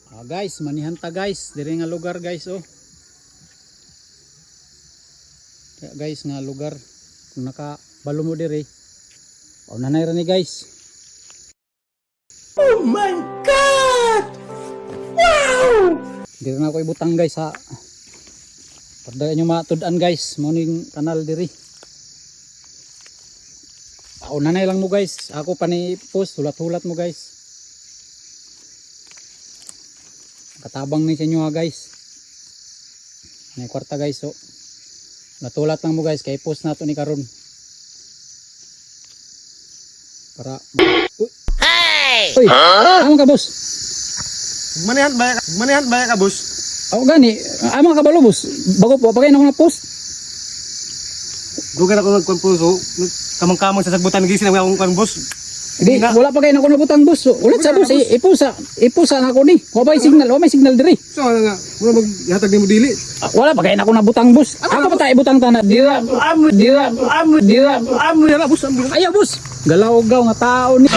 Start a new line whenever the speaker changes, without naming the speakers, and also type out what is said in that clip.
Guys, manihanta guys, diri nga lugar guys oh. Kaya guys nga lugar kung nakabalo mo diri. O nanay ra ni guys. Oh my god! Wow! Diri na ko ibutang guys ha.Pada nyo matud-an guys, morning kanal diri. O nanay lang mo guys, ako pa ni post, hulat-hulat mo guys. Katabang ni sa inyo ha guys. May kwarta guys so. Natulat lang mo guys kay post nato ni karon. Para hey! Uy, amo ka boss?
Manihan ba ka boss?
Ako gani, amo ka balo boss. Bago po pagay na ko na post.
Dugan ako nagkonpuso, kamang-kamang sa sagbutan gisin ang akong boss.
Hindi, wala pa kayo na ko nabutang boss. Ulit sa boss, ipusa na ako ni. Wala may signal diri.
So nga, wala maghatag ni mo dili.
Wala pa kayo na ko nabutang boss. Ako pa tayo ibutang tanah. Dira,
boss.
ayaw boss. Galaw-gaw nga tao ni.